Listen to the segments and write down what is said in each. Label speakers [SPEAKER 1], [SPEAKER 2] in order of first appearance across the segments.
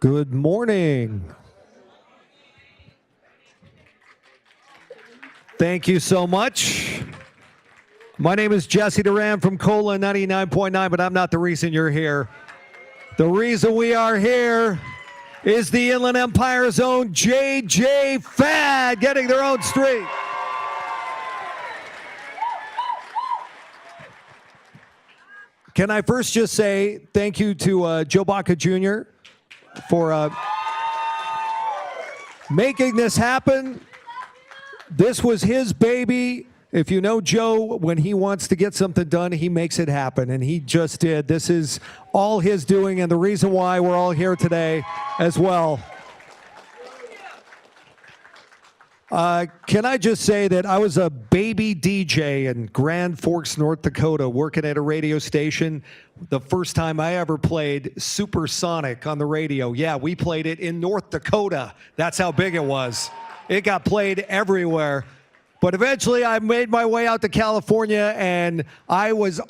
[SPEAKER 1] Good morning. Thank you so much. My name is Jesse Duran from Cola 99.9, but I'm not the reason you're here. The reason we are here is the Inland Empire's own JJ Fad getting their own street. Can I first just say thank you to Joe Baca Jr. for making this happen. This was his baby. If you know Joe, when he wants to get something done, he makes it happen, and he just did. This is all his doing, and the reason why we're all here today as well. Can I just say that I was a baby DJ in Grand Forks, North Dakota, working at a radio station. The first time I ever played Supersonic on the radio. Yeah, we played it in North Dakota. That's how big it was. It got played everywhere. But eventually I made my way out to California, and I was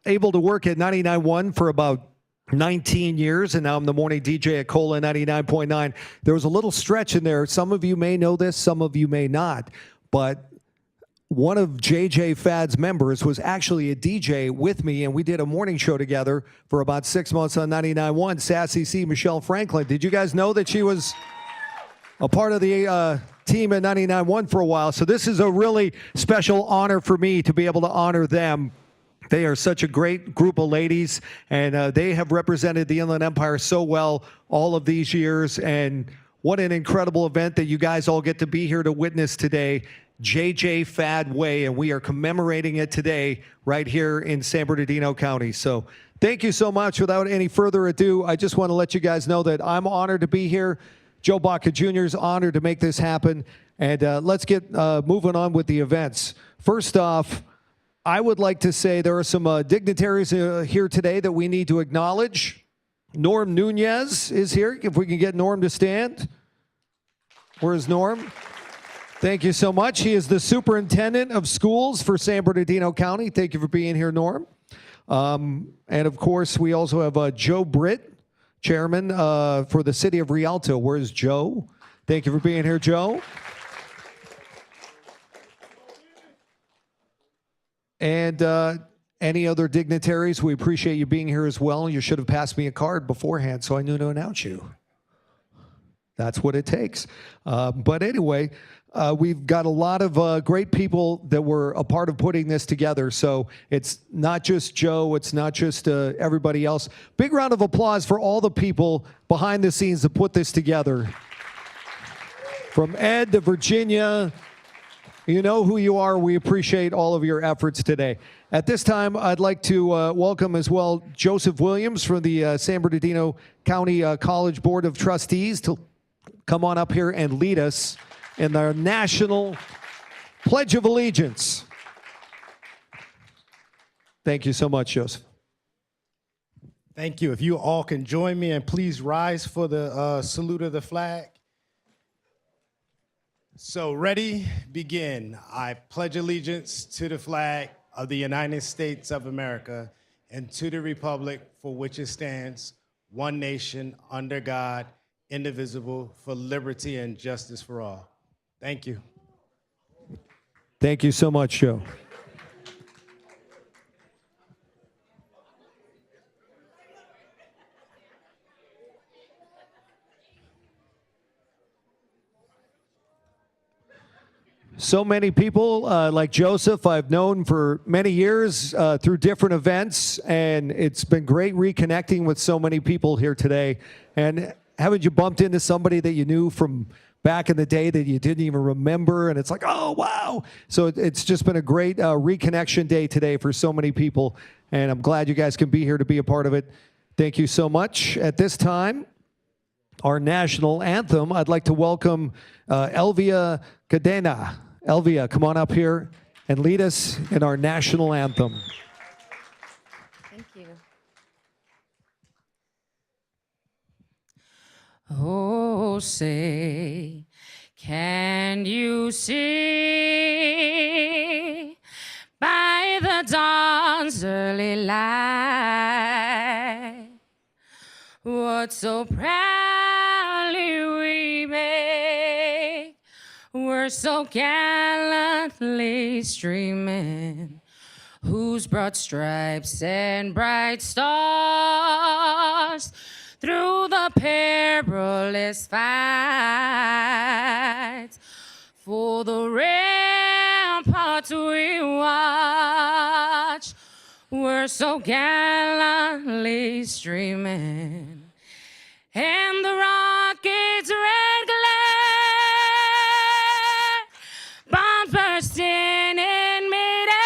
[SPEAKER 1] able to work at 99.1 for about 19 years, and now I'm the morning DJ at Cola 99.9. There was a little stretch in there. Some of you may know this, some of you may not, but one of JJ Fad's members was actually a DJ with me, and we did a morning show together for about 6 months on 99.1. Sassy C. Michelle Franklin. Did you guys know that she was a part of the team at 99.1 for a while? So this is a really special honor for me to be able to honor them. They are such a great group of ladies, and they have represented the Inland Empire so well all of these years. And what an incredible event that you guys all get to be here to witness today, JJ Fad Way, and we are commemorating it today right here in San Bernardino County. So thank you so much. Without any further ado, I just want to let you guys know that I'm honored to be here. Joe Baca Jr. is honored to make this happen. And let's get moving on with the events. First off, I would like to say there are some dignitaries here today that we need to acknowledge. Norm Nunez is here. If we can get Norm to stand. Where is Norm? Thank you so much. He is the superintendent of schools for San Bernardino County. Thank you for being here, Norm. And of course, we also have Joe Britt, chairman for the city of Rialto. Where's Joe? Thank you for being here, Joe. And any other dignitaries, we appreciate you being here as well. You should have passed me a card beforehand so I knew to announce you. That's what it takes. But anyway, we've got a lot of great people that were a part of putting this together. So it's not just Joe, it's not just everybody else. Big round of applause for all the people behind the scenes that put this together. From Ed to Virginia, you know who you are. We appreciate all of your efforts today. At this time, I'd like to welcome as well Joseph Williams from the San Bernardino County College Board of Trustees to come on up here and lead us in the National Pledge of Allegiance. Thank you so much, Joseph.
[SPEAKER 2] Thank you. If you all can join me and please rise for the salute of the flag. So ready, begin. I pledge allegiance to the flag of the United States of America and to the republic for which it stands, one nation, under God, indivisible, for liberty and justice for all. Thank you.
[SPEAKER 1] Thank you so much, Joe. So many people like Joseph I've known for many years through different events, and it's been great reconnecting with so many people here today. And haven't you bumped into somebody that you knew from back in the day that you didn't even remember, and it's like, oh, wow. So it's just been a great reconnection day today for so many people, and I'm glad you guys can be here to be a part of it. Thank you so much. At this time, our national anthem, I'd like to welcome Elvia Cadena. Elvia, come on up here and lead us in our national anthem.
[SPEAKER 3] Thank you. Oh, say, can you see by the dawn's early light what so proudly we make, we're so gallantly streaming, whose broad stripes and bright stars through the perilous fights for the ramparts we watch, we're so gallantly streaming, and the rocket's red glare, bombs bursting in midair,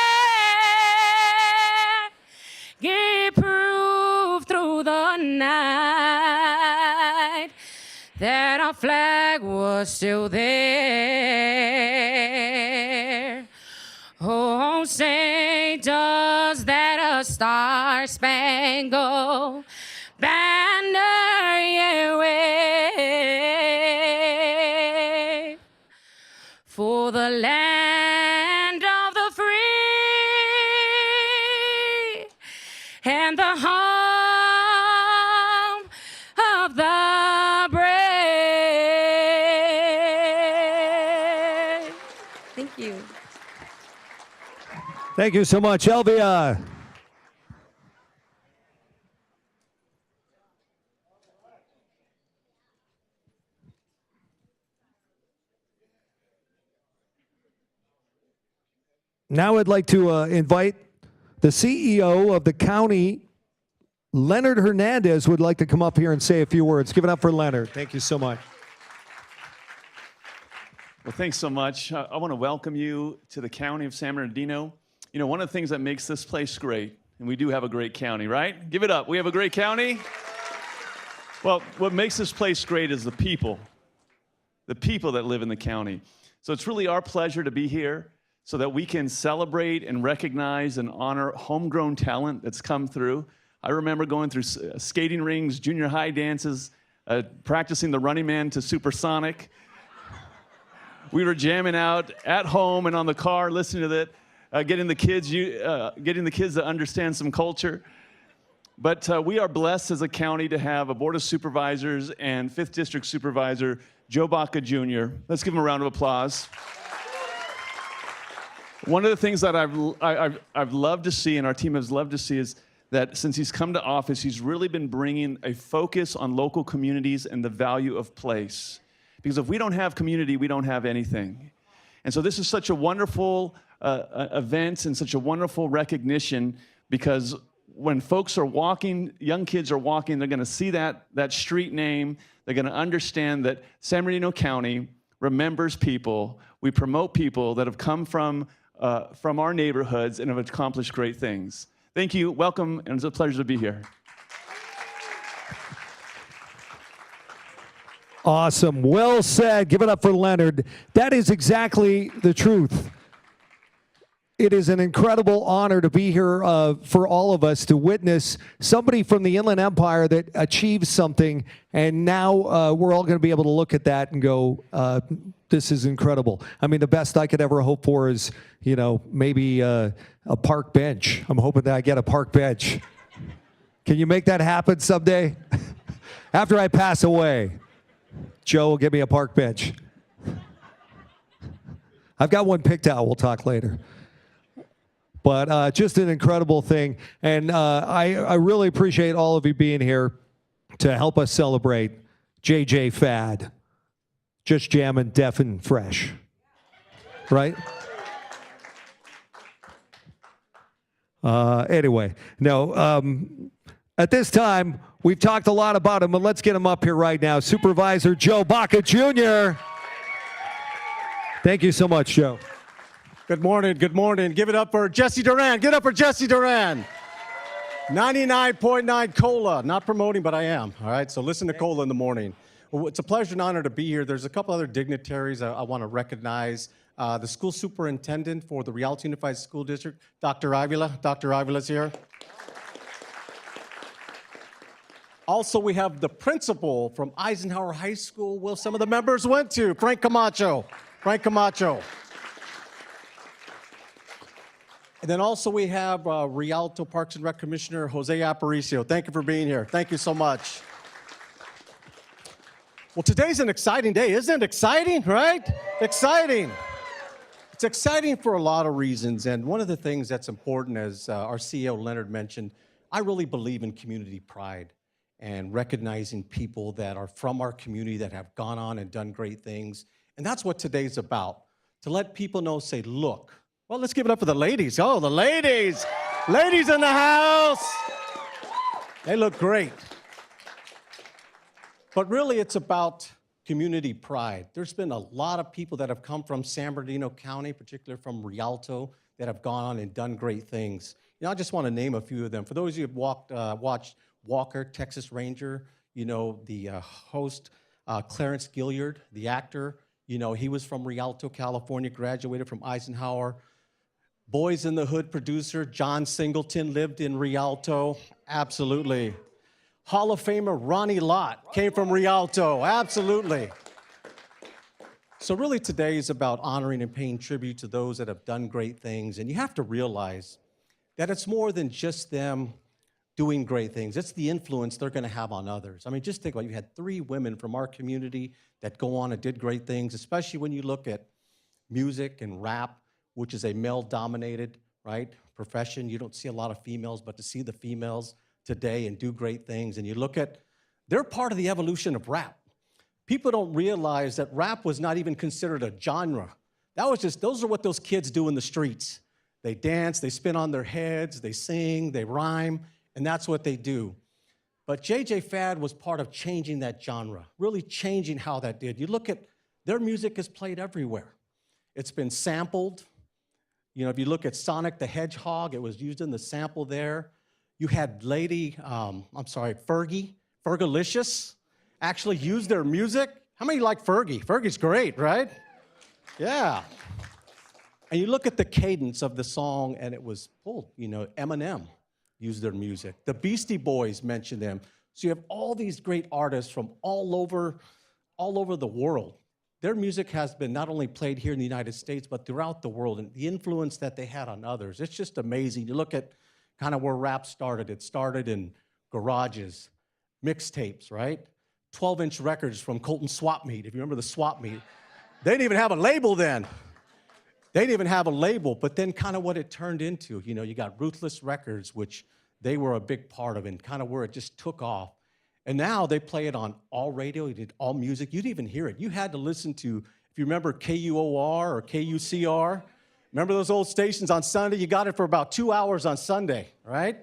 [SPEAKER 3] give proof through the night that our flag was still there. Oh, say, does that a star-spangled banner yet wave for the land of the free and the home of the brave? Thank you.
[SPEAKER 1] Thank you so much, Elvia. Now I'd like to invite the CEO of the county, Leonard Hernandez, would like to come up here and say a few words. Give it up for Leonard. Thank you so much.
[SPEAKER 4] Well, thanks so much. I want to welcome you to the county of San Bernardino. You know, one of the things that makes this place great, and we do have a great county, right? Give it up. We have a great county. Well, what makes this place great is the people that live in the county. So it's really our pleasure to be here so that we can celebrate and recognize and honor homegrown talent that's come through. I remember going through skating rings, junior high dances, practicing the Running Man to Supersonic. We were jamming out at home and on the car, listening to that, getting the kids to understand some culture. But we are blessed as a county to have a Board of Supervisors and 5th District Supervisor, Joe Baca Jr. Let's give him a round of applause. One of the things that I've loved to see, and our team has loved to see, is that since he's come to office, he's really been bringing a focus on local communities and the value of place. Because if we don't have community, we don't have anything. And so this is such a wonderful event and such a wonderful recognition, because when folks are walking, young kids are walking, they're going to see that street name. They're going to understand that San Bernardino County remembers people. We promote people that have come from our neighborhoods and have accomplished great things. Thank you. Welcome, and it's a pleasure to be here.
[SPEAKER 1] Awesome. Well said. Give it up for Leonard. That is exactly the truth. It is an incredible honor to be here for all of us to witness somebody from the Inland Empire that achieves something, and now we're all going to be able to look at that and go, this is incredible. I mean, the best I could ever hope for is, you know, maybe a park bench. I'm hoping that I get a park bench. Can you make that happen someday? After I pass away, Joe will give me a park bench. I've got one picked out. We'll talk later. But just an incredible thing. And I really appreciate all of you being here to help us celebrate JJ Fad. Just jamming deaf and fresh. Right? Anyway, no. At this time, we've talked a lot about him, but let's get him up here right now. Supervisor Joe Baca Jr. Thank you so much, Joe.
[SPEAKER 5] Good morning, good morning. Give it up for Jesse Duran. Give it up for Jesse Duran. 99.9 Cola. Not promoting, but I am. All right, so listen to Cola in the morning. Well, it's a pleasure and honor to be here. There's a couple other dignitaries I want to recognize. The school superintendent for the Rialto Unified School District, Dr. Avila. Dr. Avila's here. Also, we have the principal from Eisenhower High School, where some of the members went to, Frank Camacho. Frank Camacho. And then also we have Rialto Parks and Rec Commissioner Jose Aparicio. Thank you for being here. Thank you so much. Well, today's an exciting day. Isn't it exciting, right? Exciting. It's exciting for a lot of reasons. And one of the things that's important, as our CEO Leonard mentioned, I really believe in community pride and recognizing people that are from our community that have gone on and done great things. And that's what today's about, to let people know, say, look. Well, let's give it up for the ladies. Oh, the ladies. Ladies in the house. They look great. But really, it's about community pride. There's been a lot of people that have come from San Bernardino County, particularly from Rialto, that have gone on and done great things. You know, I just want to name a few of them. For those of you who have watched Walker, Texas Ranger, you know, the host, Clarence Gilliard, the actor, you know, he was from Rialto, California, graduated from Eisenhower. Boys in the Hood producer, John Singleton, lived in Rialto. Absolutely. Hall of Famer Ronnie Lott came from Rialto. Absolutely. So really today is about honoring and paying tribute to those that have done great things. And you have to realize that it's more than just them doing great things. It's the influence they're going to have on others. I mean, just think about it. You had 3 women from our community that go on and did great things, especially when you look at music and rap, which is a male-dominated, right, profession. You don't see a lot of females, but to see the females today and do great things, and you look at, they're part of the evolution of rap. People don't realize that rap was not even considered a genre. That was just, those are what those kids do in the streets. They dance, they spin on their heads, they sing, they rhyme, and that's what they do. But J.J. Fad was part of changing that genre, really changing how that did. You look at, their music is played everywhere. It's been sampled. You know, if you look at Sonic the Hedgehog, it was used in the sample there. You had Fergalicious, actually use their music. How many like Fergie? Fergie's great, right? Yeah. And you look at the cadence of the song, and it was pulled. You know, Eminem used their music. The Beastie Boys mentioned them. So you have all these great artists from all over the world. Their music has been not only played here in the United States, but throughout the world, and the influence that they had on others. It's just amazing. You look at kind of where rap started. It started in garages, mixtapes, right? 12-inch records from Colton Swap Meet, if you remember the Swap Meet. They didn't even have a label then. They didn't even have a label, but then kind of what it turned into. You know, you got Ruthless Records, which they were a big part of, and kind of where it just took off. And now they play it on all radio, you did all music. You didn't even hear it. You had to listen to, if you remember KUOR or KUCR, remember those old stations on Sunday? You got it for about 2 hours on Sunday, right?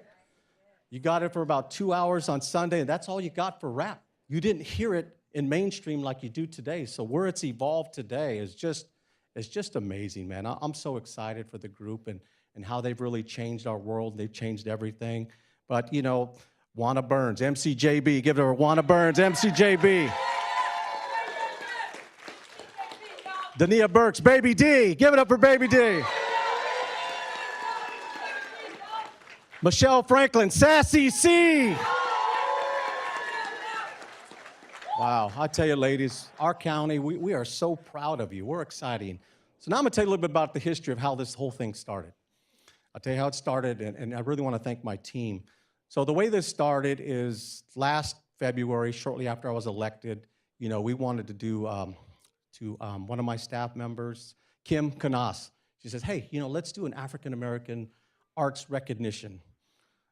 [SPEAKER 5] You got it for about 2 hours on Sunday, and that's all you got for rap. You didn't hear it in mainstream like you do today. So where it's evolved today is just amazing, man. I'm so excited for the group and how they've really changed our world. They've changed everything. But, you know, Wanna Burns, MCJB, give it over. Wanna Burns, MCJB. Dania Burks, Baby D, give it up for Baby D. Michelle Franklin, Sassy C. Wow, I tell you, ladies, our county, we are so proud of you. We're exciting. So now I'm gonna tell you a little bit about the history of how this whole thing started. I'll tell you how it started, and I really wanna thank my team. So the way this started is last February, shortly after I was elected, you know, we wanted to do, one of my staff members, Kim Canas, she says, hey, you know, let's do an African-American arts recognition.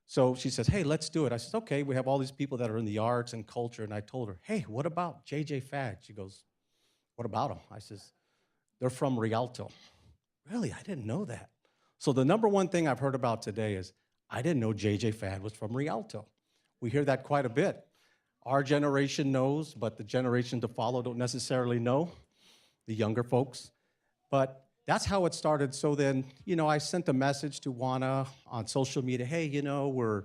[SPEAKER 5] So she says, hey, let's do it. I said, okay, we have all these people that are in the arts and culture. And I told her, hey, what about J.J. Fad? She goes, what about them? I says, they're from Rialto. Really? I didn't know that. So the number one thing I've heard about today is, I didn't know J.J. Fad was from Rialto. We hear that quite a bit. Our generation knows, but the generation to follow don't necessarily know, the younger folks. But that's how it started. So then, you know, I sent a message to Juana on social media, hey, you know, we're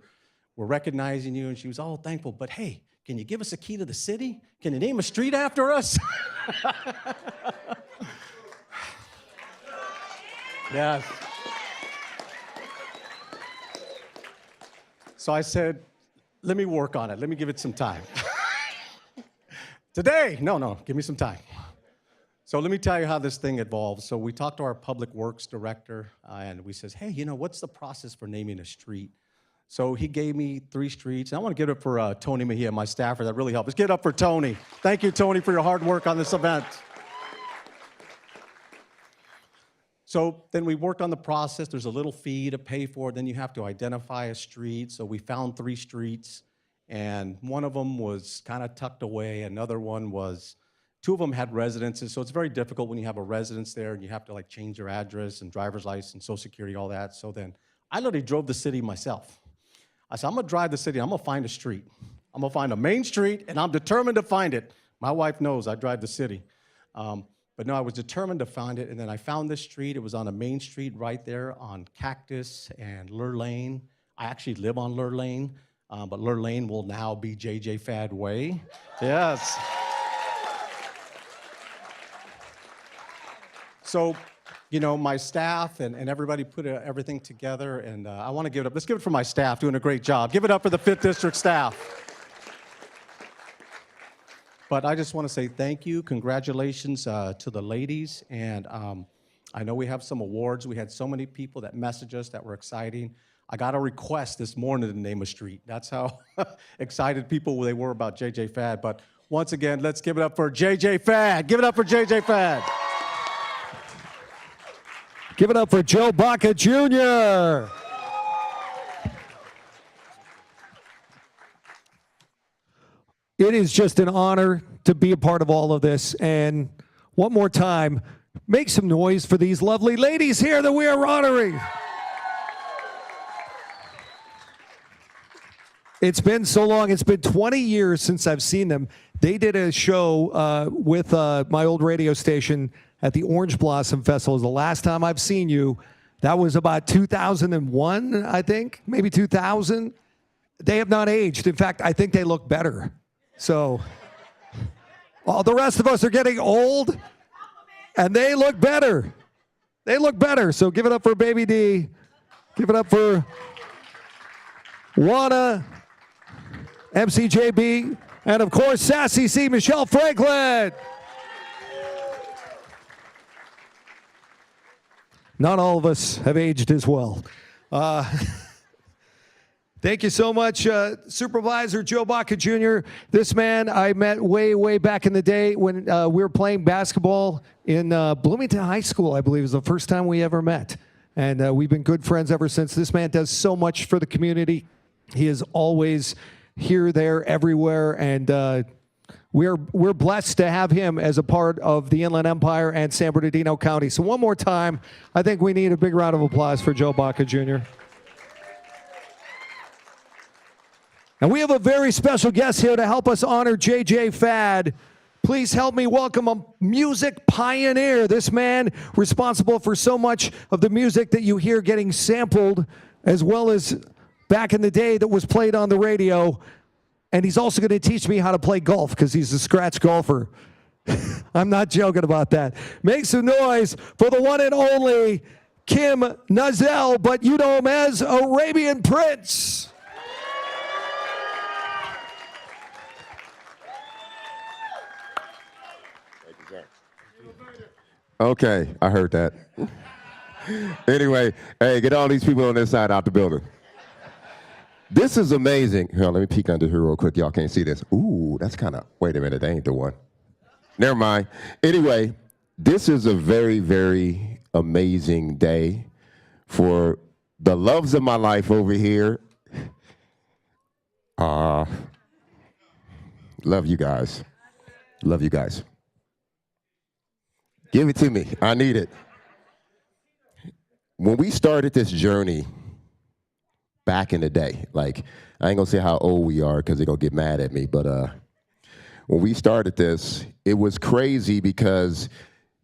[SPEAKER 5] recognizing you. And she was all thankful. But hey, can you give us a key to the city? Can you name a street after us? Yes. So I said, let me work on it. Let me give it some time. Today? No, give me some time. So let me tell you how this thing evolved. So we talked to our public works director, and we says, hey, you know, what's the process for naming a street? So he gave me 3 streets. And I want to give it up for Tony Mejia, my staffer, that really helped. Let's give it up for Tony. Thank you, Tony, for your hard work on this event. So then we worked on the process. There's a little fee to pay for it. Then you have to identify a street. So we found 3 streets, and one of them was kind of tucked away. Another one was, 2 of them had residences. So it's very difficult when you have a residence there and you have to like change your address and driver's license, Social Security, all that. So then I literally drove the city myself. I said, I'm gonna drive the city. I'm gonna find a street. I'm gonna find a main street, and I'm determined to find it. My wife knows I drive the city. But no, I was determined to find it, and then I found this street. It was on a main street right there on Cactus and Lure Lane. I actually live on Lure Lane, but Lure Lane will now be J.J. Fad Way. Yes. So, you know, my staff and everybody put everything together, and I want to give it up. Let's give it for my staff doing a great job. Give it up for the 5th District staff. But I just want to say thank you, congratulations to the ladies, and I know we have some awards. We had so many people that messaged us that were exciting. I got a request this morning to name a street. That's how excited people they were about JJ Fad. But once again, let's give it up for JJ Fad. Give it up for JJ Fad.
[SPEAKER 1] Give it up for Joe Baca Jr. It is just an honor to be a part of all of this. And one more time, make some noise for these lovely ladies here that we are honoring. It's been so long. It's been 20 years since I've seen them. They did a show with my old radio station at the Orange Blossom Festival. It was the last time I've seen you. That was about 2001, I think, maybe 2000. They have not aged. In fact, I think they look better. So all the rest of us are getting old, and they look better. They look better. So give it up for Baby D. Give it up for Juana, MCJB, and of course, Sassy C, Michelle Franklin. Not all of us have aged as well. Thank you so much, Supervisor Joe Baca Jr. This man I met way, way back in the day when we were playing basketball in Bloomington High School, I believe, was the first time we ever met. And we've been good friends ever since. This man does so much for the community. He is always here, there, everywhere, and we're blessed to have him as a part of the Inland Empire and San Bernardino County. So one more time, I think we need a big round of applause for Joe Baca Jr. And we have a very special guest here to help us honor JJ Fad. Please help me welcome a music pioneer. This man responsible for so much of the music that you hear getting sampled, as well as back in the day that was played on the radio. And he's also going to teach me how to play golf because he's a scratch golfer. I'm not joking about that. Make some noise for the one and only Kim Nazel, but you know him as Arabian Prince.
[SPEAKER 6] Okay, I heard that. Anyway, hey, get all these people on this side out the building. This is amazing. Here, let me peek under here real quick. Y'all can't see this. Ooh, that's kind of, wait a minute, that ain't the one. Never mind. Anyway, this is a very, very amazing day for the loves of my life over here. Love you guys. Love you guys. Give it to me. I need it. When we started this journey back in the day, like, I ain't gonna say how old we are because they're gonna get mad at me, but when we started this, it was crazy because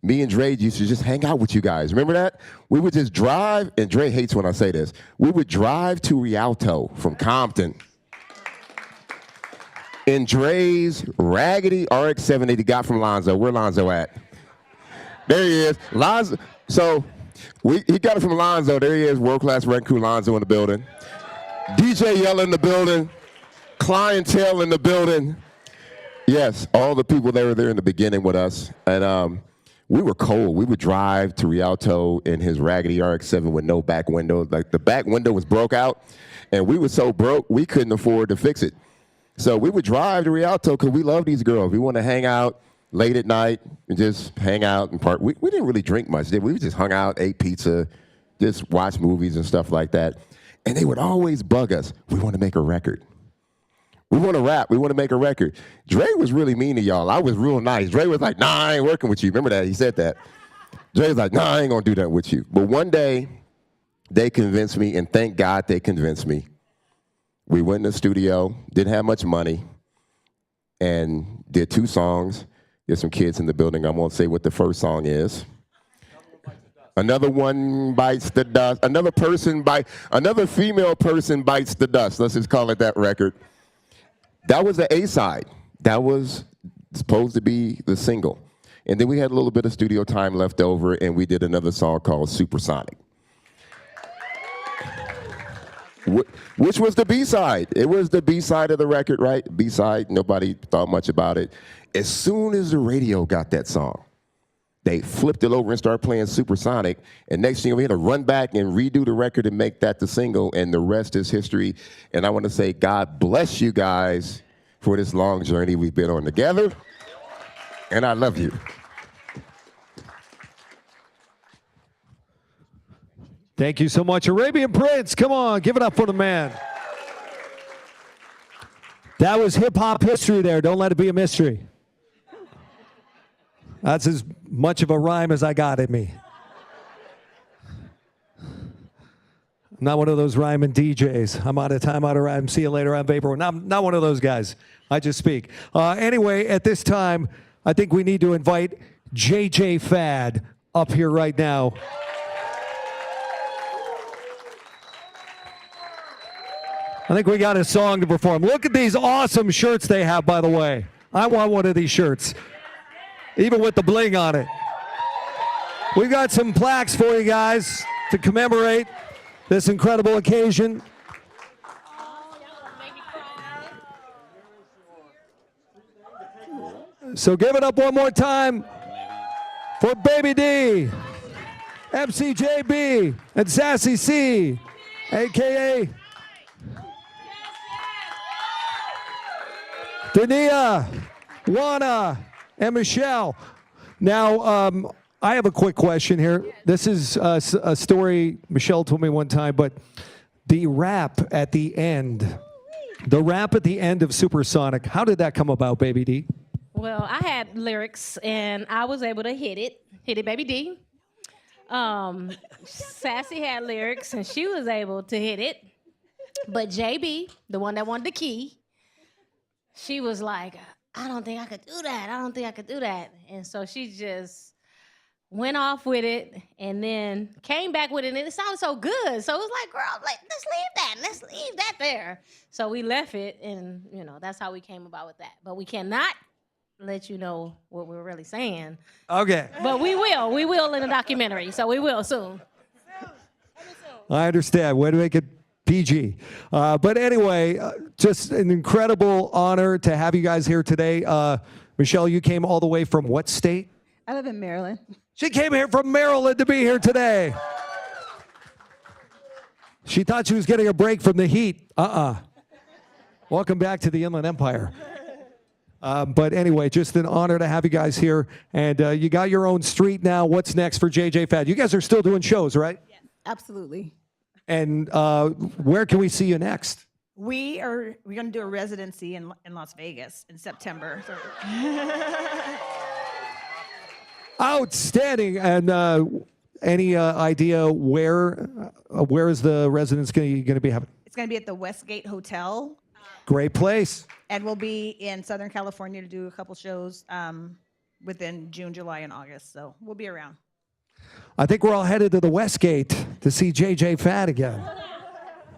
[SPEAKER 6] me and Dre used to just hang out with you guys. Remember that? We would just drive, and Dre hates when I say this, we would drive to Rialto from Compton in Dre's raggedy RX-7 that he got from Lonzo. Where Lonzo at? There he is. Lonzo. So he got it from Lonzo. There he is, world-class wrecking crew Lonzo in the building. DJ Yella in the building. Clientele in the building. Yes, all the people that were there in the beginning with us. And we were cold. We would drive to Rialto in his raggedy RX-7 with no back window. Like the back window was broke out, and we were so broke we couldn't afford to fix it. So we would drive to Rialto because we love these girls. We want to hang out late at night and just hang out and park. We didn't really drink much, did we? We just hung out, ate pizza, just watch movies and stuff like that. And they would always bug us. We want to make a record. We want to rap. We want to make a record. Dre was really mean to y'all. I was real nice. Dre was like, nah, I ain't working with you. Remember that? He said that. Dre was like, nah, I ain't going to do that with you. But one day, they convinced me, and thank God they convinced me. We went in the studio, didn't have much money, and did 2 songs. There's some kids in the building. I won't say what the first song is. Another one bites the dust. Another female person bites the dust. Let's just call it that record. That was the A-side. That was supposed to be the single. And then we had a little bit of studio time left over, and we did another song called Supersonic, which was the B-side. It was the B-side of the record, right? B-side, nobody thought much about it. As soon as the radio got that song, they flipped it over and started playing Supersonic, and next thing we had to run back and redo the record and make that the single, and the rest is history. And I want to say God bless you guys for this long journey we've been on together, and I love you.
[SPEAKER 1] Thank you so much. Arabian Prince, come on, give it up for the man. That was hip-hop history there. Don't let it be a mystery. That's as much of a rhyme as I got in me. I'm not one of those rhyming DJs. I'm out of time, out of rhyme. See you later. I'm Vapor. Not one of those guys. I just speak. Anyway, at this time, I think we need to invite JJ Fad up here right now. I think we got a song to perform. Look at these awesome shirts they have, by the way. I want one of these shirts, even with the bling on it. We've got some plaques for you guys to commemorate this incredible occasion. So give it up one more time for Baby D, MCJB, and Sassy C, a.k.a. Dania, Juana, and Michelle. Now, I have a quick question here. This is a story Michelle told me one time, but the rap at the end of Supersonic, how did that come about, Baby D?
[SPEAKER 7] Well, I had lyrics, and I was able to hit it, Baby D. Sassy had lyrics, and she was able to hit it. But JB, the one that wanted the key, she was like, I don't think I could do that. And so she just went off with it and then came back with it, and it sounded so good. So it was like, girl, let's leave that there. So we left it, and that's how we came about with that. But we cannot let you know what we're really saying.
[SPEAKER 1] Okay.
[SPEAKER 7] But we will in the documentary. So we will soon.
[SPEAKER 1] I understand. Way to make it PG. But anyway, just an incredible honor to have you guys here today. Michelle, you came all the way from what state?
[SPEAKER 8] I live in Maryland.
[SPEAKER 1] She came here from Maryland to be here today. She thought she was getting a break from the heat. Welcome back to the Inland Empire. But anyway, just an honor to have you guys here. And you got your own street now. What's next for JJ Fad? You guys are still doing shows, right?
[SPEAKER 8] Yes, absolutely.
[SPEAKER 1] And where can we see you next?
[SPEAKER 8] We're going to do a residency in Las Vegas in September. So.
[SPEAKER 1] Outstanding. And any idea where is the residence going to be happening?
[SPEAKER 8] It's going to be at the Westgate Hotel.
[SPEAKER 1] Great place.
[SPEAKER 8] And we'll be in Southern California to do a couple shows within June, July, and August. So we'll be around.
[SPEAKER 1] I think we're all headed to the Westgate to see JJ Fad again.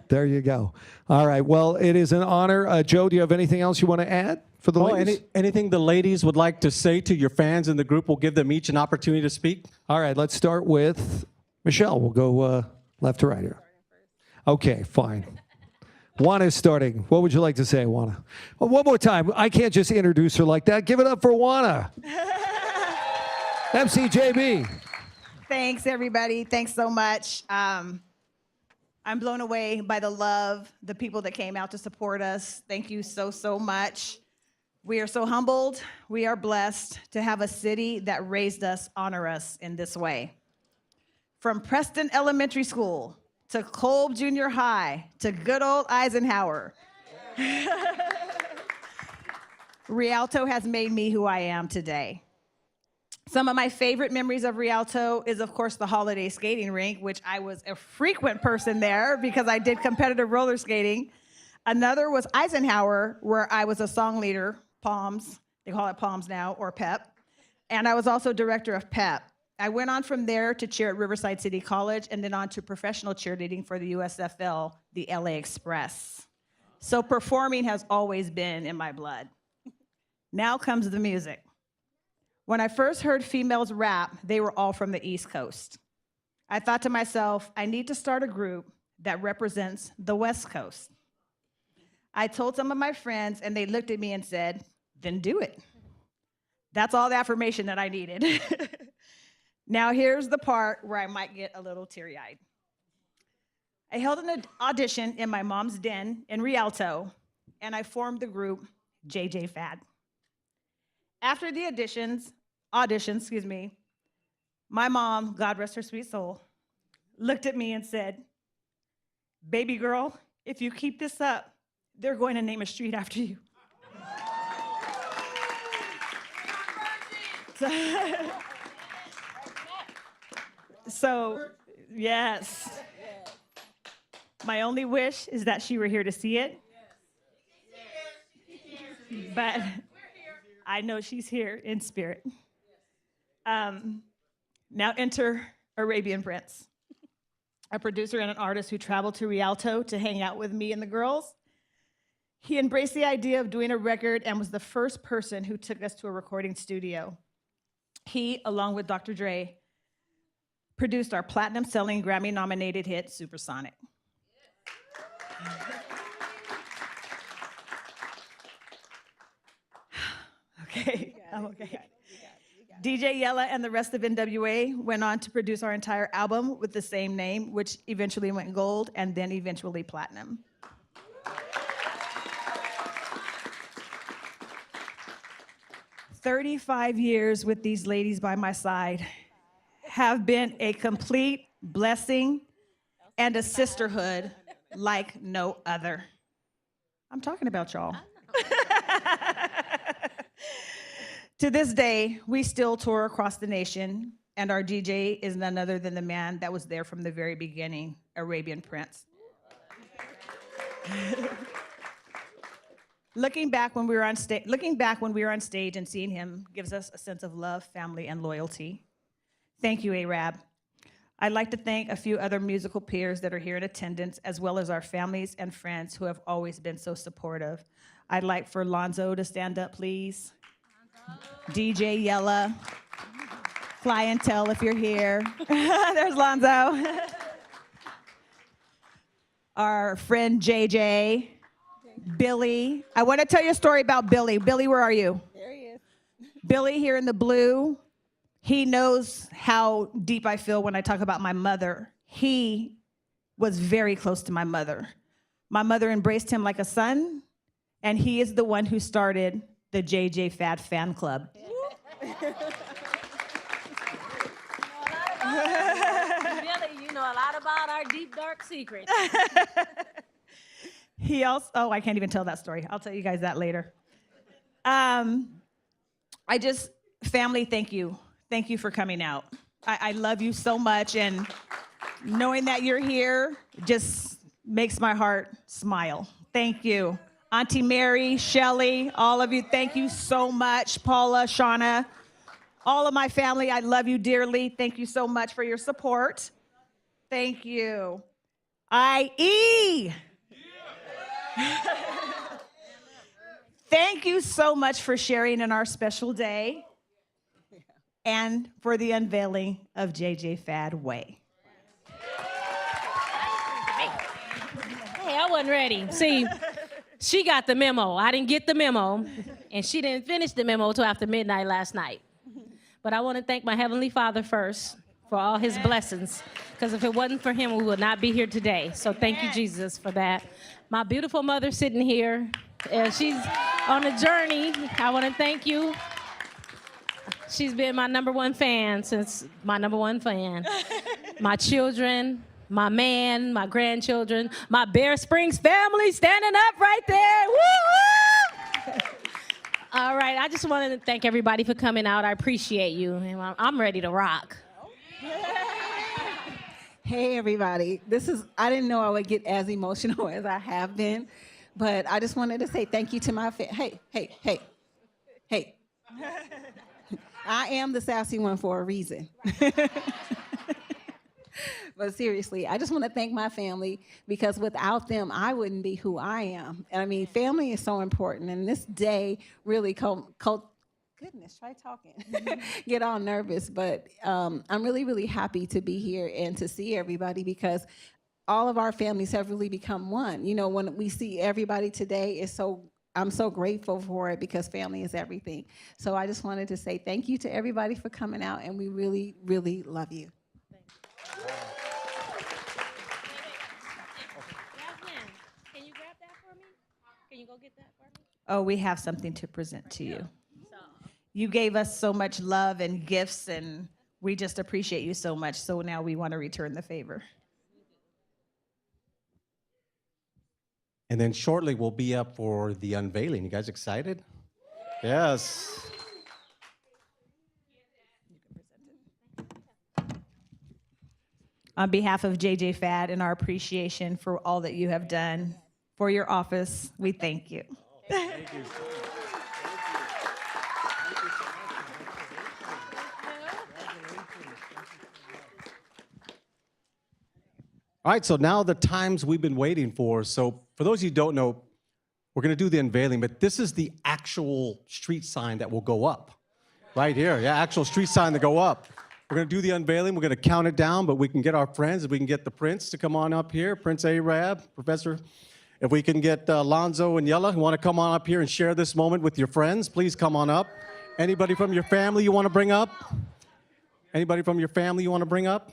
[SPEAKER 1] There you go. All right. Well, it is an honor. Joe, do you have anything else you want to add for the ladies?
[SPEAKER 5] Anything the ladies would like to say to your fans in the group, we'll give them each an opportunity to speak.
[SPEAKER 1] All right. Let's start with Michelle. We'll go left to right here. Okay, fine. Juana is starting. What would you like to say, Juana? Well, one more time. I can't just introduce her like that. Give it up for Juana. MCJB.
[SPEAKER 8] Thanks, everybody. Thanks so much. I'm blown away by the love, the people that came out to support us. Thank you so, so much. We are so humbled. We are blessed to have a city that raised us, honor us in this way. From Preston Elementary School to Kolb Junior High to good old Eisenhower. Rialto has made me who I am today. Some of my favorite memories of Rialto is, of course, the holiday skating rink, which I was a frequent person there because I did competitive roller skating. Another was Eisenhower, where I was a song leader, POMS, they call it POMS now, or PEP. And I was also director of PEP. I went on from there to cheer at Riverside City College and then on to professional cheerleading for the USFL, the LA Express. So performing has always been in my blood. Now comes the music. When I first heard females rap, they were all from the East Coast. I thought to myself, I need to start a group that represents the West Coast. I told some of my friends, and they looked at me and said, then do it. That's all the affirmation that I needed. Now here's the part where I might get a little teary-eyed. I held an audition in my mom's den in Rialto, and I formed the group JJ Fad. After the auditions, my mom, God rest her sweet soul, looked at me and said, baby girl, if you keep this up, they're going to name a street after you. So, yes. My only wish is that she were here to see it. But I know she's here in spirit. Now enter Arabian Prince, a producer and an artist who traveled to Rialto to hang out with me and the girls. He embraced the idea of doing a record and was the first person who took us to a recording studio. He, along with Dr. Dre, produced our platinum-selling, Grammy-nominated hit, Supersonic. Okay, I'm okay. DJ Yella and the rest of NWA went on to produce our entire album with the same name, which eventually went gold and then eventually platinum. 35 years with these ladies by my side have been a complete blessing and a sisterhood like no other. I'm talking about y'all. To this day, we still tour across the nation, and our DJ is none other than the man that was there from the very beginning, Arabian Prince. Looking back when we were on stage and seeing him gives us a sense of love, family, and loyalty. Thank you, Arab. I'd like to thank a few other musical peers that are here in attendance, as well as our families and friends who have always been so supportive. I'd like for Lonzo to stand up, please. DJ Yella, clientele if you're here. There's Lonzo. Our friend JJ, Billy. I want to tell you a story about Billy. Billy, where are you?
[SPEAKER 9] There he is.
[SPEAKER 8] Billy here in the blue. He knows how deep I feel when I talk about my mother. He was very close to my mother. My mother embraced him like a son, and he is the one who started the JJ Fad fan club.
[SPEAKER 7] Billy, you know a lot about our deep, dark secrets.
[SPEAKER 8] He also, I can't even tell that story. I'll tell you guys that later. Family, thank you. Thank you for coming out. I love you so much, and knowing that you're here just makes my heart smile. Thank you. Auntie Mary, Shelly, all of you, thank you so much. Paula, Shauna, all of my family, I love you dearly. Thank you so much for your support. Thank you. IE. Thank you so much for sharing in our special day and for the unveiling of JJ Fad Way.
[SPEAKER 7] Hey, I wasn't ready. See, she got the memo. I didn't get the memo, and she didn't finish the memo till after midnight last night. But I want to thank my Heavenly Father first for all his blessings, because if it wasn't for him, we would not be here today. So thank you, Jesus, for that. My beautiful mother sitting here, she's on a journey. I want to thank you. She's been my number one fan since my number one fan. My children, my man, my grandchildren, my Bear Springs family standing up right there. Woo-hoo! All right, I just wanted to thank everybody for coming out. I appreciate you, and I'm ready to rock.
[SPEAKER 9] Hey everybody, I didn't know I would get as emotional as I have been, but I just wanted to say thank you to my hey. I am the sassy one for a reason. But seriously, I just want to thank my family, because without them, I wouldn't be who I am. And I mean, family is so important, and this day really goodness, try talking. Get all nervous, but I'm really, really happy to be here and to see everybody, because all of our families have really become one. You know, when we see everybody today, I'm so grateful for it, because family is everything. So I just wanted to say thank you to everybody for coming out, and we really, really love you.
[SPEAKER 7] Jasmine, can you grab that for me? Can you go get that for me?
[SPEAKER 8] Oh, we have something to present to you. You gave us so much love and gifts, and we just appreciate you so much. So now we want to return the favor.
[SPEAKER 5] And then shortly we'll be up for the unveiling. You guys excited? Yes.
[SPEAKER 8] On behalf of JJ Fad and our appreciation for all that you have done for your office, we thank you.
[SPEAKER 5] Thank you. All right, so now the times we've been waiting for. So for those of you who don't know, we're going to do the unveiling, but this is the actual street sign that will go up. Right here, yeah, actual street sign to go up. We're going to do the unveiling. We're going to count it down, but we can get our friends. If we can get the Prince to come on up here, Prince Arab, Professor. If we can get Lonzo and Yella who want to come on up here and share this moment with your friends, please come on up. Anybody from your family you want to bring up? Anybody from your family you want to bring up?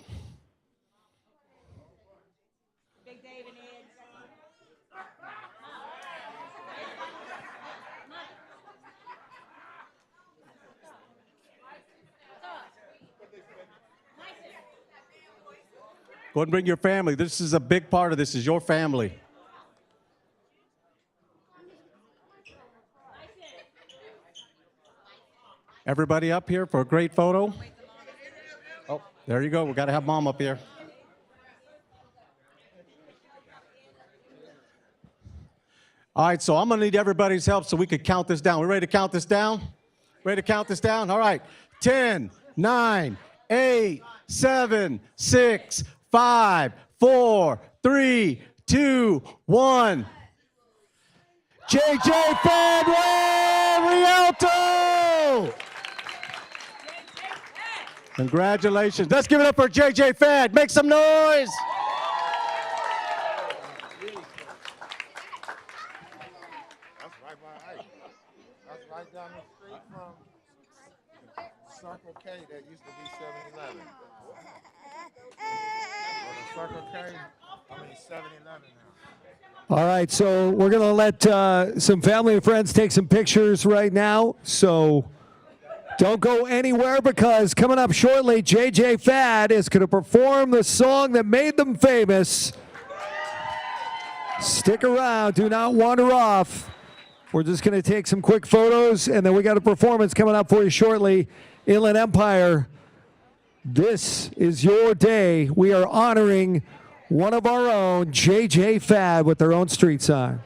[SPEAKER 5] Go ahead and bring your family. This is a big part of this, is your family. Everybody up here for a great photo? Oh, there you go. We got to have Mom up here. All right, so I'm going to need everybody's help so we can count this down. We ready to count this down? Ready to count this down? All right. 10, 9, 8, 7, 6, 5, 4, 3, 2, 1. JJ Fadway, Rialto! Congratulations. Let's give it up for JJ Fad. Make some noise.
[SPEAKER 10] That's right down the street from Circle K that used to be 7-Eleven. Circle K, 7-Eleven now.
[SPEAKER 1] All right, so we're going to let some family and friends take some pictures right now. So don't go anywhere, because coming up shortly, JJ Fad is going to perform the song that made them famous. Stick around. Do not wander off. We're just going to take some quick photos, and then we got a performance coming up for you shortly. Inland Empire, this is your day. We are honoring one of our own, JJ Fad, with their own street sign.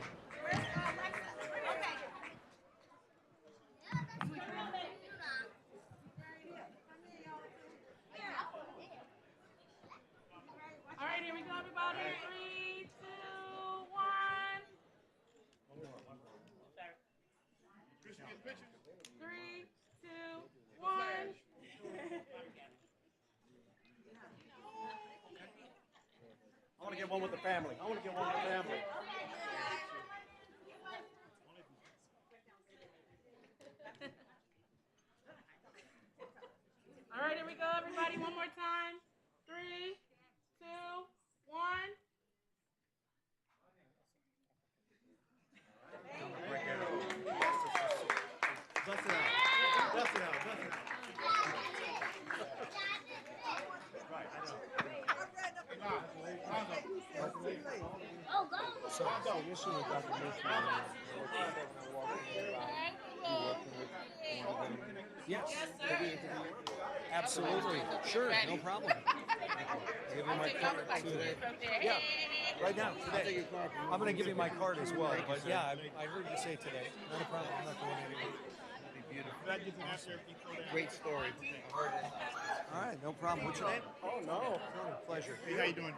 [SPEAKER 8] All right, here we go, everybody. 3, 2, 1. 3, 2, 1.
[SPEAKER 5] I want to get one with the family. I want to get one with the family.
[SPEAKER 1] Yes. Absolutely. Sure, no problem. Give you my card today. Yeah, right now, today. I'm going to give you my card as well. But yeah, I heard you say today. Not a problem. I'm not going anywhere.
[SPEAKER 10] Great story.
[SPEAKER 1] All right, no problem. What's your name? Oh, no. Pleasure.
[SPEAKER 10] Hey, how you doing?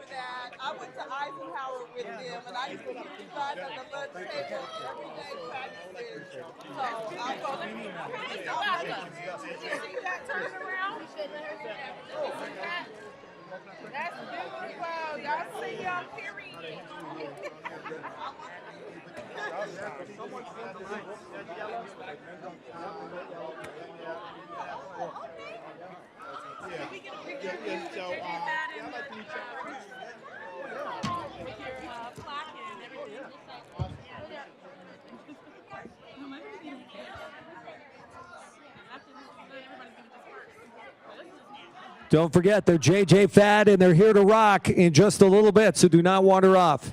[SPEAKER 11] Dad, I went to Eisenhower with them, and I used to eat inside at the lunch table every day practicing. So I told them, see that turn around? That's beautiful. Y'all see y'all period.
[SPEAKER 1] Don't forget, they're JJ Fad, and they're here to rock in just a little bit, so do not wander off.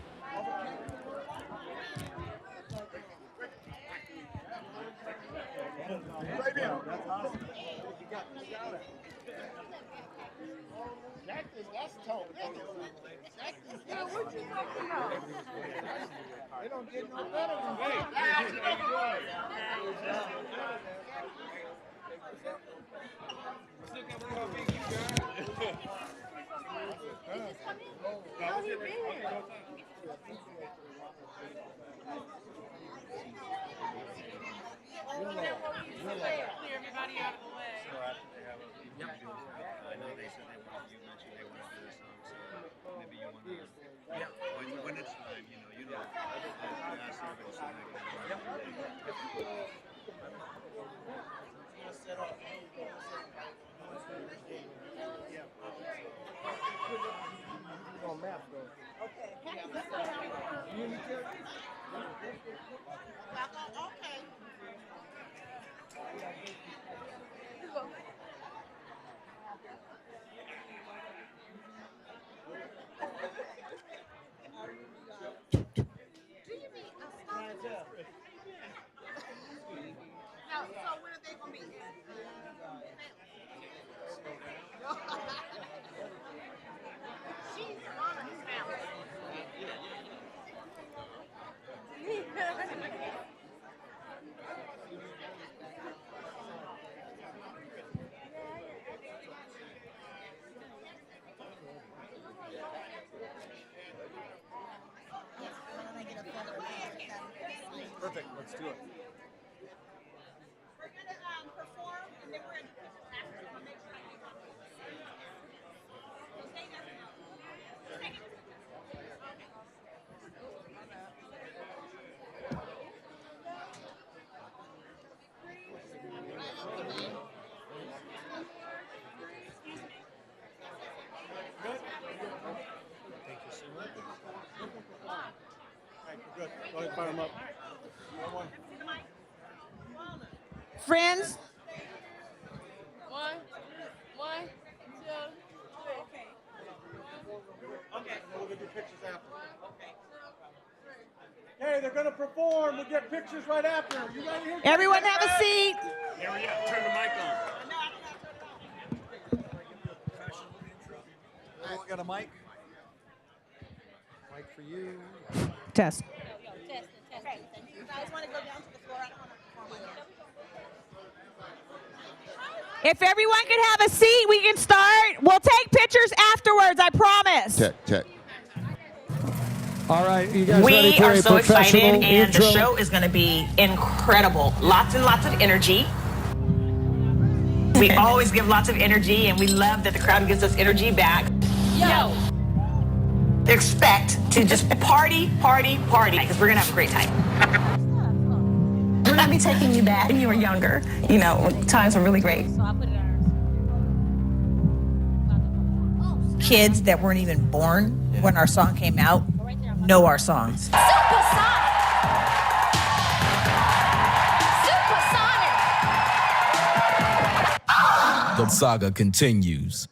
[SPEAKER 10] They don't get no better than that.
[SPEAKER 1] Perfect, let's do it.
[SPEAKER 11] We're going to perform, and then we're going to make sure you come. So stay there.
[SPEAKER 1] Thank you so much.
[SPEAKER 5] Good. Go ahead, fire them up.
[SPEAKER 8] Friends,
[SPEAKER 3] One, two,
[SPEAKER 5] Okay, we'll get your pictures after. Okay, they're gonna perform. We'll get pictures right after. You ready? Here?
[SPEAKER 8] everyone have a seat.
[SPEAKER 4] There we go. Turn the mic on.
[SPEAKER 1] Everyone got a mic? Mic for you.
[SPEAKER 8] Test.
[SPEAKER 11] You guys want to go down to the floor? I don't want to perform on here.
[SPEAKER 8] If everyone could have a seat, we can start. We'll take pictures afterwards, I promise.
[SPEAKER 6] Check.
[SPEAKER 1] All right, you guys ready
[SPEAKER 12] We
[SPEAKER 1] for
[SPEAKER 12] are
[SPEAKER 1] a
[SPEAKER 12] so excited,
[SPEAKER 1] professional
[SPEAKER 12] and the
[SPEAKER 1] intro?
[SPEAKER 12] show is going to be incredible. Lots and lots of energy. We always give lots of energy, and we love that the crowd gives us energy back.
[SPEAKER 3] Yo.
[SPEAKER 12] Expect to just party, because we're going to have a great time. We're going to be taking you back when you were younger. You know, times were really great.
[SPEAKER 7] So I put it on.
[SPEAKER 13] Kids that weren't even born when our song came out know our songs.
[SPEAKER 7] Supersonic.
[SPEAKER 14] The saga continues.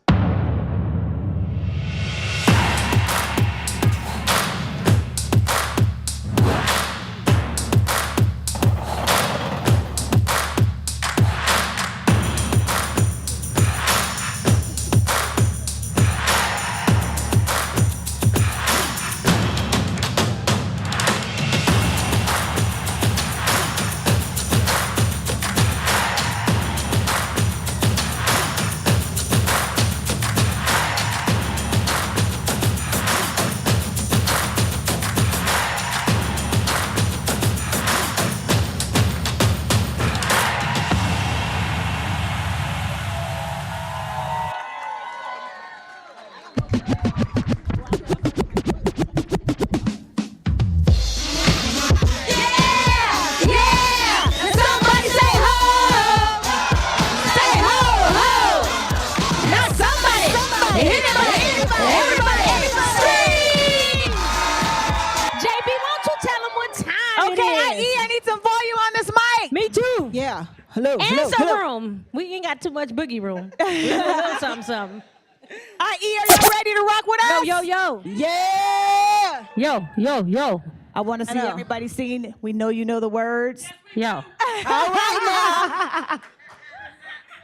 [SPEAKER 7] Hello, and some room. We ain't got too much boogie room. We a little something.
[SPEAKER 8] IE, are y'all ready to rock with us?
[SPEAKER 7] Yo.
[SPEAKER 8] Yeah.
[SPEAKER 7] Yo.
[SPEAKER 8] I want to see everybody singing. We know you know the words.
[SPEAKER 7] Yo.
[SPEAKER 8] All right now.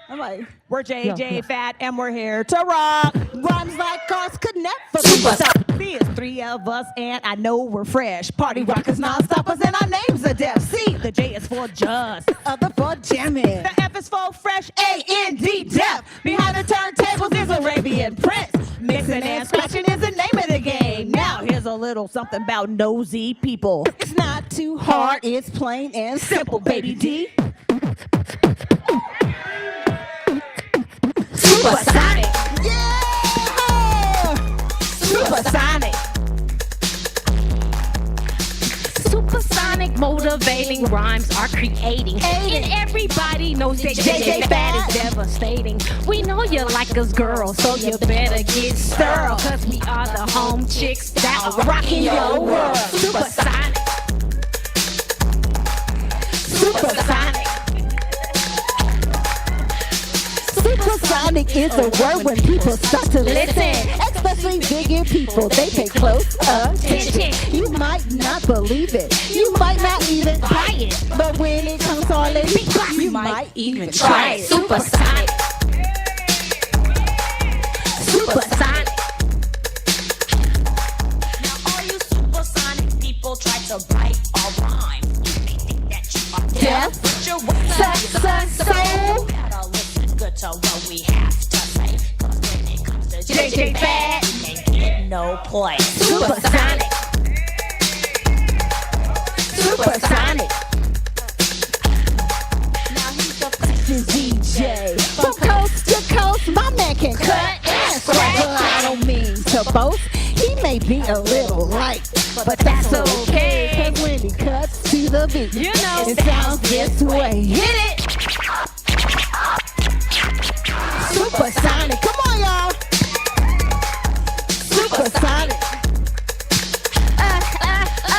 [SPEAKER 8] I'm like, we're JJ Fat and we're here to rock. Rhymes like cars could never stop. There's 3 of us and I know we're fresh. Party rockers, non-stoppers, and our names are Def. C, the J is for just, other for jamming. The F is for fresh, A-N-D, Def. Behind the turntables is Arabian Prince. Mixing and scratching is the name of the game. Now here's a little something about nosy people. It's not too hard, it's plain and simple, baby D. Supersonic. Yeah! Supersonic.
[SPEAKER 7] Supersonic motivating rhymes are creating. And everybody knows that JJ Fat is devastating. We know you like us, girl, so you better get stirred. Cause we are the home chicks that are rocking your world. Supersonic. Supersonic.
[SPEAKER 9] Supersonic is a word when people start to listen. Especially bigger people, they pay close attention. You might not believe it, you might not even buy it, but when it comes on it, you might even try it.
[SPEAKER 7] Supersonic. Supersonic.
[SPEAKER 12] Now all you supersonic people try to write or rhyme. You may think that you are deaf, but you're
[SPEAKER 9] so
[SPEAKER 12] gotta listen good to what we have to say. Cause when it comes to JJ Fat, you ain't get no play.
[SPEAKER 7] Supersonic.
[SPEAKER 9] Supersonic. Now he's the fashion DJ. From coast to coast, my man can cut and scratch. Well, I don't mean to boast. He may be a little light, but that's okay. Cause when he cuts to the beat,
[SPEAKER 7] you know
[SPEAKER 9] it sounds this way. Hit it! Supersonic. Come on, y'all. Supersonic.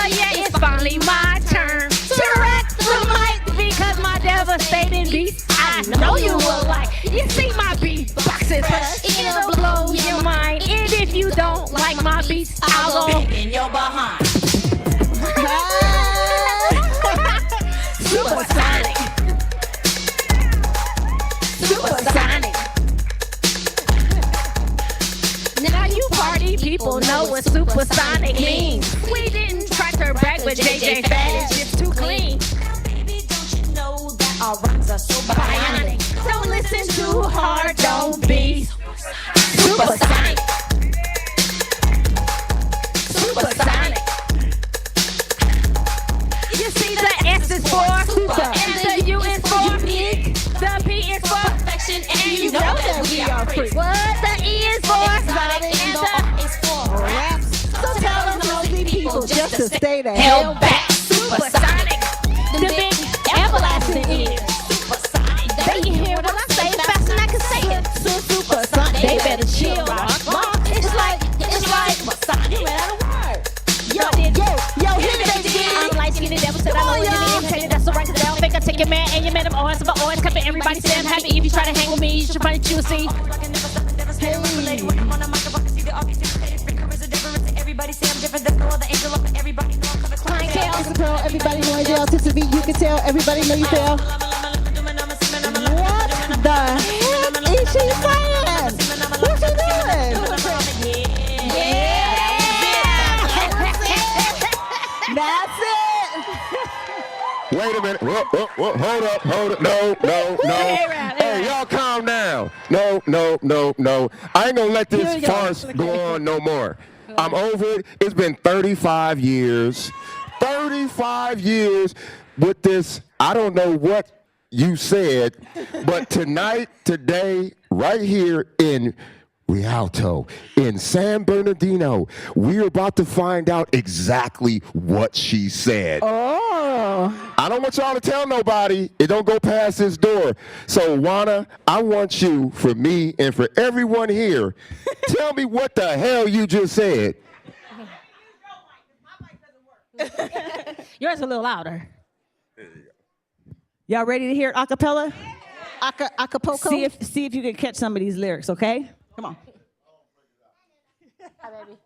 [SPEAKER 7] Yeah, it's finally my turn to rock the mic because my devastating beats I know you will like. You see my beat boxes, it'll blow your mind. And if you don't like my beats, I'll go
[SPEAKER 12] in your behind.
[SPEAKER 7] Supersonic. Supersonic. Now you party people know what supersonic means. We didn't try to brag, but JJ Fat is just too clean.
[SPEAKER 12] Baby, don't you know that our rhymes are so
[SPEAKER 7] Bionic. Don't listen too hard, don't be supersonic. Supersonic. You see the S is for super, and the U is for unique. The P is for perfection, and you know that we are free. What the E is for exotic, and the is for rap.
[SPEAKER 9] So tell them nosy people just to stay the
[SPEAKER 7] hell back. Supersonic. The big everlasting is supersonic. They can hear what I say fast and I can say it. Supersonic. They better chill, rock. It's like supersonic. You ran out of words.
[SPEAKER 9] Yo, hit it, baby.
[SPEAKER 7] I'm light skinned devil, said I know what it is. Tell you that's the right, cause they don't think I take get mad and you made them always, but always cupping. Everybody say I'm happy. If you try to hang with me, you should find it juicy.
[SPEAKER 12] Everybody say I'm different. There's no other angel up. Everybody know I'm coming.
[SPEAKER 9] Clientele, girl, everybody know it's your sister V. You can tell, everybody know you feel. What the heck is she saying? What's she doing? That's it.
[SPEAKER 6] Wait a minute. Whoa, hold up. No. Hey, y'all calm down. No. I ain't gonna let this farce go on no more. I'm over it. It's been 35 years. 35 years with this. I don't know what you said, but tonight, today, right here in Rialto, in San Bernardino, we're about to find out exactly what she said.
[SPEAKER 9] Oh.
[SPEAKER 6] I don't want y'all to tell nobody. It don't go past this door. So, Juana, I want you, for me and for everyone here, tell me what the hell you just said.
[SPEAKER 7] Yours a little louder.
[SPEAKER 8] Y'all ready to hear it a cappella?
[SPEAKER 9] Acapulco?
[SPEAKER 8] See if you can catch some of these lyrics, okay? Come on.
[SPEAKER 7] Hi, baby.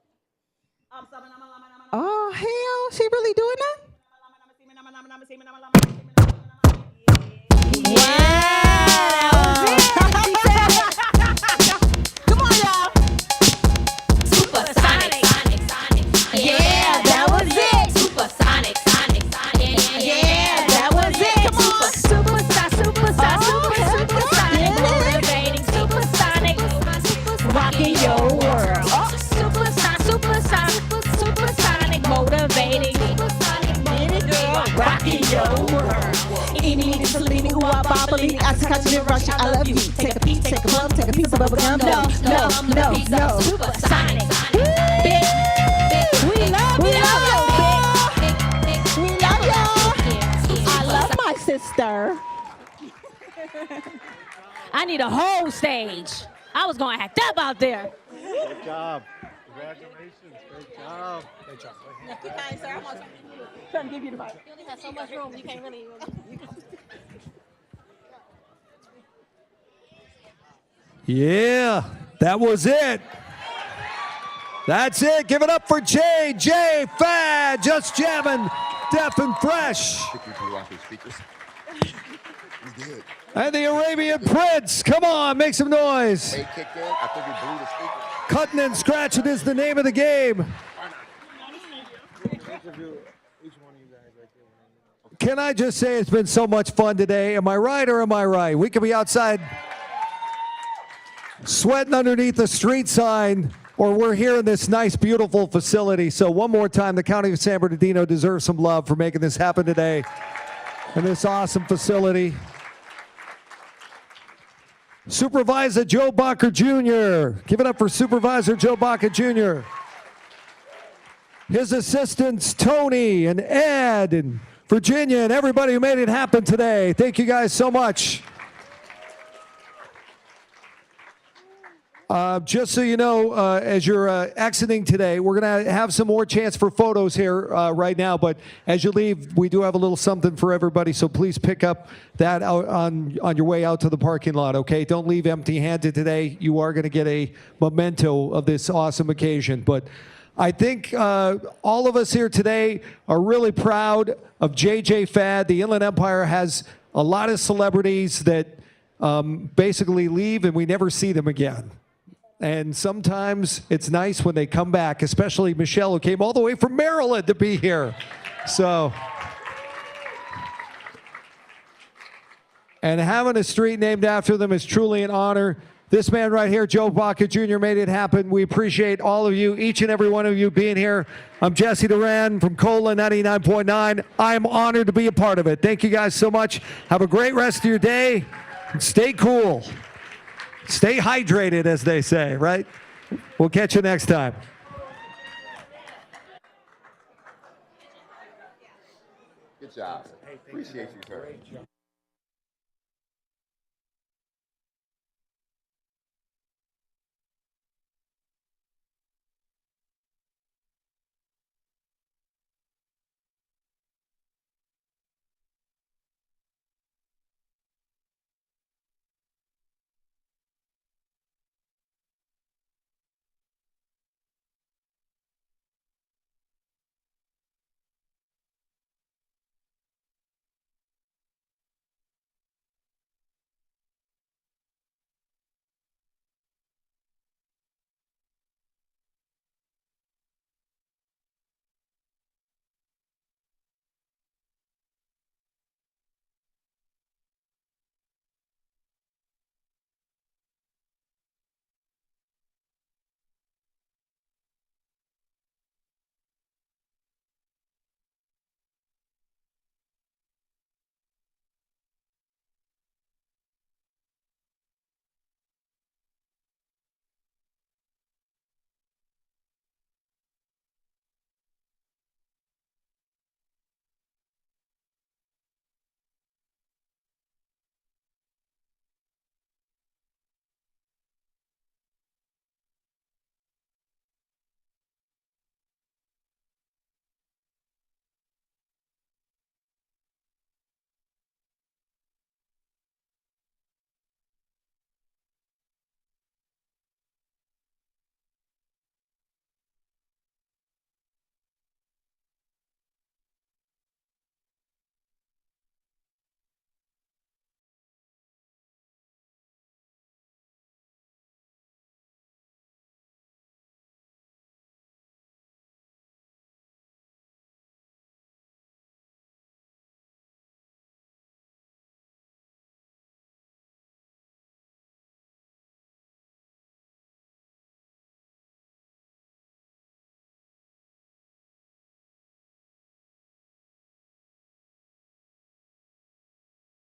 [SPEAKER 9] Oh, hell, she really doing that?
[SPEAKER 7] Come on, y'all. Supersonic. Yeah, that was it. Supersonic. Yeah, that was it. Come on. Supersonic. Motivating. Supersonic. Rocking your world. Supersonic. Motivating. Rocking your world.
[SPEAKER 9] Eeny, Selene, who I bobbly, I catch you in Russia, I love you. Take a piece, take a bump, take a piece of bubble gum. No.
[SPEAKER 7] Supersonic.
[SPEAKER 9] We love you. We love you. I love my sister.
[SPEAKER 7] I need a whole stage. I was going to act up out there.
[SPEAKER 5] Good job. Congratulations. Great job.
[SPEAKER 9] I'm trying to give you the mic.
[SPEAKER 7] You only have so much room. You can't really.
[SPEAKER 1] Yeah, that was it. That's it. Give it up for JJ Fad, just jamming, deaf and fresh. And the Arabian Prince. Come on, make some noise. Cutting and scratching is the name of the game. Can I just say it's been so much fun today? Am I right or am I right? We could be outside sweating underneath the street sign, or we're here in this nice, beautiful facility. So one more time, the County of San Bernardino deserves some love for making this happen today in this awesome facility. Supervisor Joe Baca Jr. Give it up for Supervisor Joe Baca Jr. His assistants, Tony and Ed and Virginia and everybody who made it happen today. Thank you guys so much. Just so you know, as you're exiting today, we're going to have some more chance for photos here right now. But as you leave, we do have a little something for everybody. So please pick up that out on your way out to the parking lot, okay? Don't leave empty-handed today. You are going to get a memento of this awesome occasion. But I think all of us here today are really proud of JJ Fad. The Inland Empire has a lot of celebrities that basically leave and we never see them again. And sometimes it's nice when they come back, especially Michelle, who came all the way from Maryland to be here. So, and having a street named after them is truly an honor. This man right here, Joe Baca Jr., made it happen. We appreciate all of you, each and every one of you being here. I'm Jesse Duran from Cola 99.9. I'm honored to be a part of it. Thank you guys so much. Have a great rest of your day. And stay cool. Stay hydrated, as they say, right? We'll catch you next time.
[SPEAKER 6] Good job. Appreciate you, sir.